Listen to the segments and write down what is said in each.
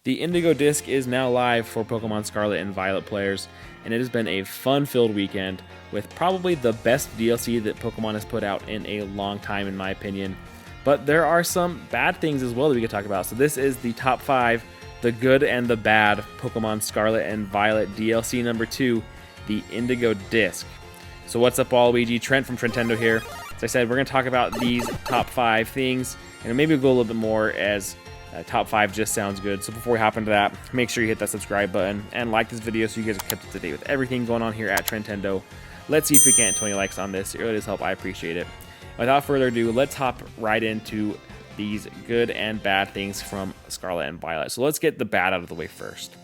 The Indigo disc is now live for Pokemon Scarlet and Violet players, and it has been a fun-filled weekend with probably the best DLC that Pokemon has put out in a long time, in my opinion. But there are some bad things as well that we could talk about. So this is the top 5, the good and the bad Pokemon Scarlet and Violet DLC number 2, the Indigo disc. So what's up, Waluigi? Trent from Trentendo here. As I said, we're going to talk about these top 5 things, and maybe we'll go a little bit more as top 5 just sounds good. So before we hop into that, make sure you hit that subscribe button and like this video so you guys are kept up to date with everything going on here at Trentendo. Let's see if we can get 20 likes on this. It really does help. I appreciate it. Without further ado, let's hop right into these good and bad things from Scarlet and Violet. So let's get the bad out of the way first.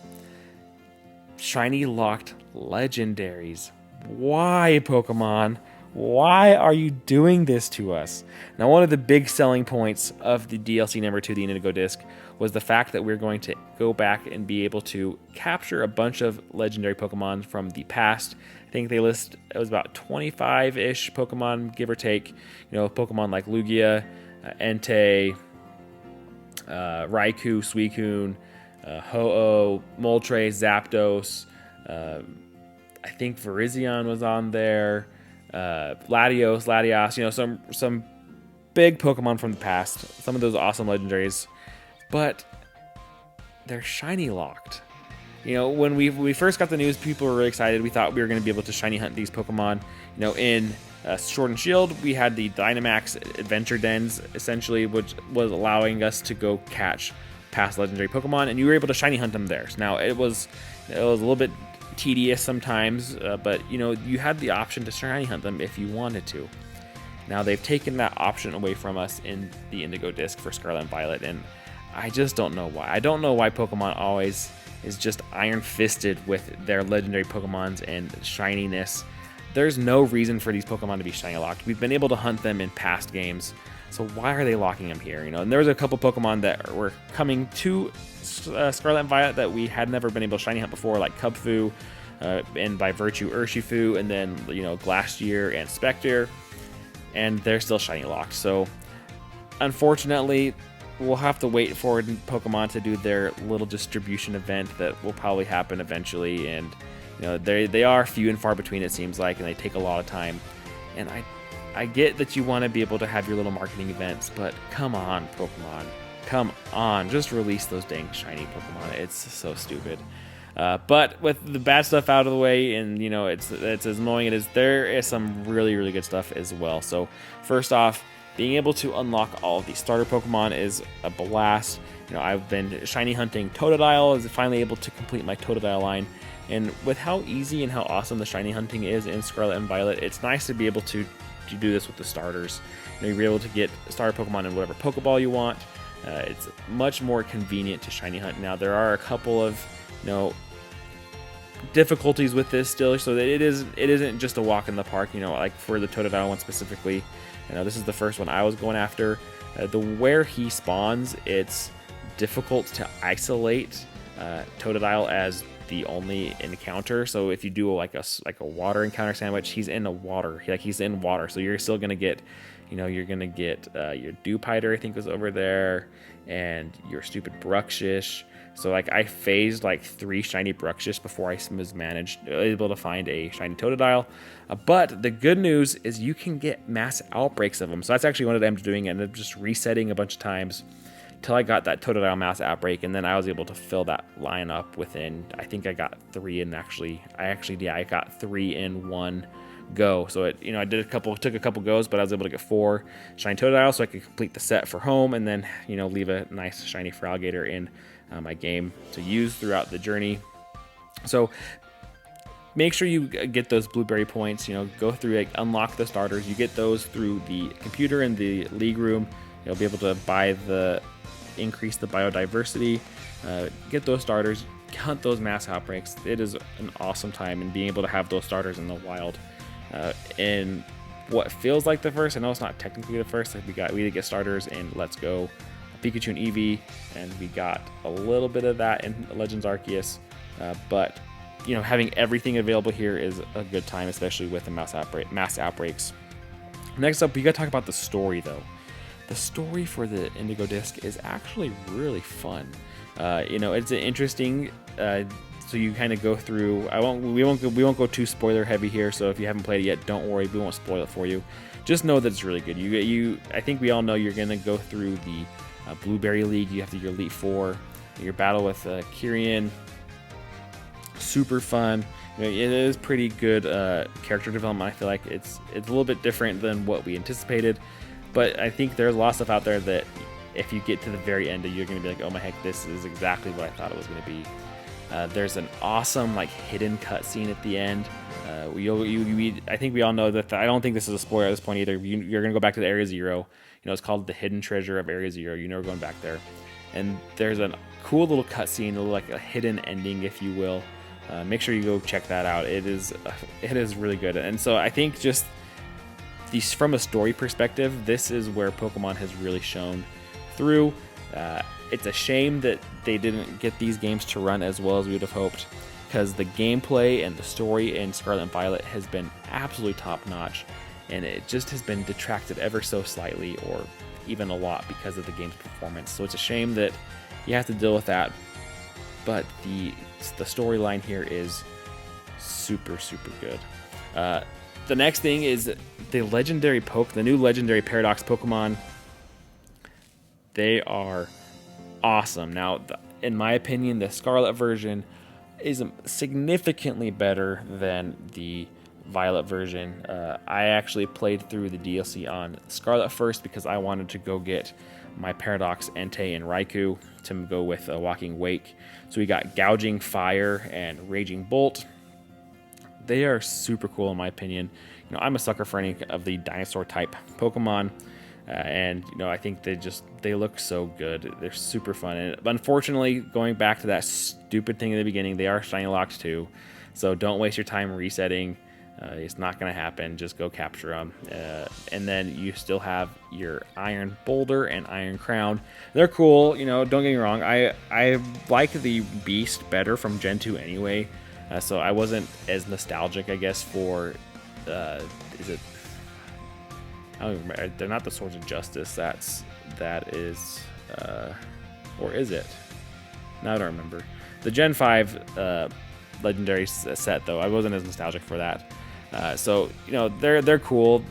Shiny locked legendaries. Why, Pokemon? Why are you doing this to us? Now, one of the big selling points of the DLC number 2, the Indigo disc, was the fact that we're going to go back and be able to capture a bunch of legendary Pokemon from the past. I think they list, it was about 25-ish Pokemon, give or take. You know, Pokemon like Lugia, Entei, Raikou, Suicune, Ho-Oh, Moltres, Zapdos. I think Virizion was on there. Latios, you know, some big Pokemon from the past, some of those awesome legendaries, but they're shiny locked. You know, when we first got the news, people were really excited. We thought we were going to be able to shiny hunt these Pokemon. You know, in Sword and Shield, we had the Dynamax Adventure Dens, essentially, which was allowing us to go catch past legendary Pokemon, and you were able to shiny hunt them there. So now it was a little bit tedious sometimes, but you know, you had the option to shiny hunt them if you wanted to. Now they've taken that option away from us in the Indigo disc for Scarlet and Violet, and I just don't know why. I don't know why Pokemon always is just iron-fisted with their legendary Pokemons and shininess. There's no reason for these Pokemon to be shiny locked. We've been able to hunt them in past games, so why are they locking them here? You know, and there was a couple Pokemon that were coming to Scarlet and Violet that we had never been able to shiny hunt before, like Cubfu, and by virtue Urshifu, and then, you know, Glastrier and Spectre, and they're still shiny locked. So unfortunately, we'll have to wait for Pokemon to do their little distribution event that will probably happen eventually, and you know, they are few and far between, it seems like, and they take a lot of time. And I get that you want to be able to have your little marketing events, but come on, Pokemon. Come on, just release those dang shiny Pokemon. It's so stupid. But with the bad stuff out of the way, and you know, it's as annoying as there is some really, really good stuff as well. So first off, being able to unlock all of these starter Pokemon is a blast. You know, I've been shiny hunting Totodile, is finally able to complete my Totodile line. And with how easy and how awesome the shiny hunting is in Scarlet and Violet, it's nice to be able to do this with the starters. You know, you're able to get starter Pokemon in whatever Pokeball you want. It's much more convenient to shiny hunt. Now, there are a couple of, you know, difficulties with this still, so that it isn't just a walk in the park. You know, like for the Totodile one specifically, you know, this is the first one I was going after. Where he spawns, it's difficult to isolate Totodile as the only encounter. So if you do like a water encounter sandwich, he's in the water. He's in water, so you're still gonna get, you know, you're gonna get your Dewpider, I think, was over there, and your stupid Bruxish. So like I phased like 3 shiny Bruxish before I was able to find a shiny Totodile. But the good news is you can get mass outbreaks of them. So that's actually what I'm doing, and I'm just resetting a bunch of times till I got that Totodile mass outbreak, and then I was able to fill that line up within, I think I got 3 in I got 3 in one go. So it, you know, took a couple goes, but I was able to get 4 shiny Totodile, so I could complete the set for home, and then, you know, leave a nice shiny Feraligatr in my game to use throughout the journey. So make sure you get those blueberry points. You know, go through, like, unlock the starters. You get those through the computer in the league room. You'll be able to increase the biodiversity, get those starters, hunt those mass outbreaks. It is an awesome time, and being able to have those starters in the wild in what feels like the first. I know it's not technically the first. Like we did get starters in Let's Go, Pikachu and Eevee, and we got a little bit of that in Legends Arceus, but you know, having everything available here is a good time, especially with the mass outbreaks. Next up, we gotta talk about the story though. the story for the Indigo disc is actually really fun. It's an interesting. So you kind of go through. We won't go too spoiler heavy here. So if you haven't played it yet, don't worry. We won't spoil it for you. Just know that it's really good. I think we all know you're gonna go through the Blueberry League. You have to do your Elite Four. Your battle with Kyrian. Super fun. It is pretty good character development. I feel like it's a little bit different than what we anticipated, but I think there's a lot of stuff out there that if you get to the very end, you're going to be like, oh my heck, this is exactly what I thought it was going to be. There's an awesome hidden cutscene at the end. I think we all know that. I don't think this is a spoiler at this point either. You're going to go back to the Area Zero. It's called the Hidden Treasure of Area Zero. We're going back there, and there's a cool little cutscene, like a hidden ending, if you will. Make sure you go check that out. It is really good. And so I think just from a story perspective, this is where Pokemon has really shown through. It's a shame that they didn't get these games to run as well as we would have hoped, because the gameplay and the story in Scarlet and Violet has been absolutely top notch, and it just has been detracted ever so slightly or even a lot because of the game's performance. So it's a shame that you have to deal with that. But the storyline here is super, super good. The next thing is the new legendary Paradox Pokemon. They are awesome. Now, in my opinion, the Scarlet version is significantly better than the Violet version. I actually played through the DLC on Scarlet first because I wanted to go get my Paradox Entei and Raikou to go with Walking Wake. So we got Gouging Fire and Raging Bolt. They are super cool in my opinion. I'm a sucker for any of the dinosaur type Pokemon, and I think they look so good. They're super fun. And unfortunately, going back to that stupid thing in the beginning, they are shiny locked too. So don't waste your time resetting. It's not going to happen. Just go capture them. And then you still have your Iron Boulder and Iron Crown. They're cool. Don't get me wrong. I like the Beast better from Gen 2 anyway. So I wasn't as nostalgic, I guess, for... is it... I don't even remember. They're not the Swords of Justice. That is... or is it? No, I don't remember. The Gen 5 Legendary set, though, I wasn't as nostalgic for that. So they're cool.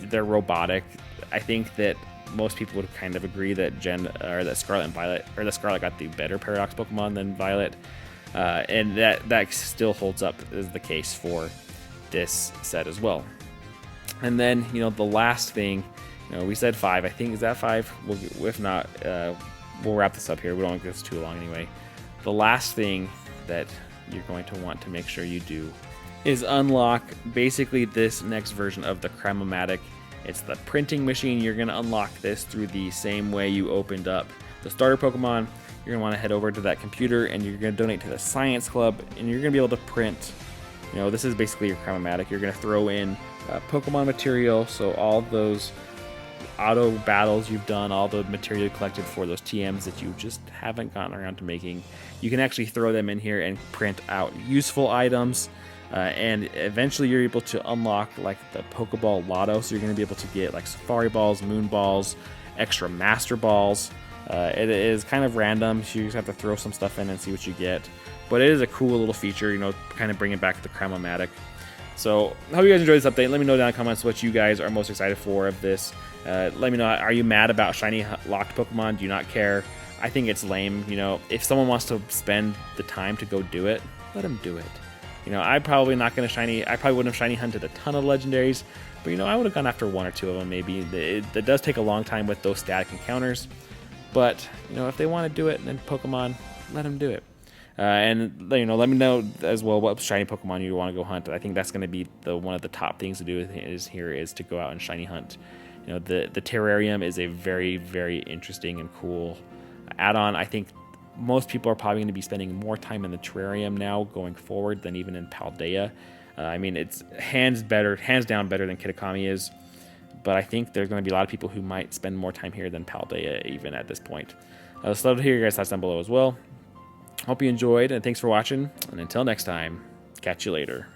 They're robotic. I think that most people would kind of agree that that Scarlet and Violet, or the Scarlet got the better Paradox Pokemon than Violet, and that still holds up as the case for this set as well. And then the last thing, we said 5. I think, is that 5? If not, we'll wrap this up here. We don't want to get this too long anyway. The last thing that you're going to want to make sure you do is unlock basically this next version of the Cramomatic. It's the printing machine. You're going to unlock this through the same way you opened up the starter Pokemon. You're going to want to head over to that computer and you're going to donate to the Science Club, and you're going to be able to print. This is basically your Cramomatic. You're going to throw in Pokemon material, so all those auto battles you've done, all the material you collected for those TMs that you just haven't gotten around to making, you can actually throw them in here and print out useful items. And eventually you're able to unlock the Pokeball Lotto, so you're going to be able to get Safari Balls, Moon Balls, extra Master Balls. It is kind of random, so you just have to throw some stuff in and see what you get. But it is a cool little feature, kind of bringing back the Cramomatic. So I hope you guys enjoyed this update. Let me know down in the comments what you guys are most excited for of this. Let me know, are you mad about shiny locked Pokemon? Do you not care? I think it's lame. If someone wants to spend the time to go do it, let them do it. I'm probably not going to shiny. I probably wouldn't have shiny hunted a ton of legendaries, but I would have gone after 1 or 2 of them maybe. It does take a long time with those static encounters, but if they want to do it, then Pokemon, let them do it. And let me know as well what shiny Pokemon you want to go hunt. I think that's going to be one of the top things to do is to go out and shiny hunt. The terrarium is a very, very interesting and cool add-on. I think most people are probably going to be spending more time in the terrarium now going forward than even in Paldea. It's hands down better than Kitakami is, but I think there's going to be a lot of people who might spend more time here than Paldea even at this point. So love to hear your guys' thoughts down below as well. Hope you enjoyed, and thanks for watching, and until next time, catch you later.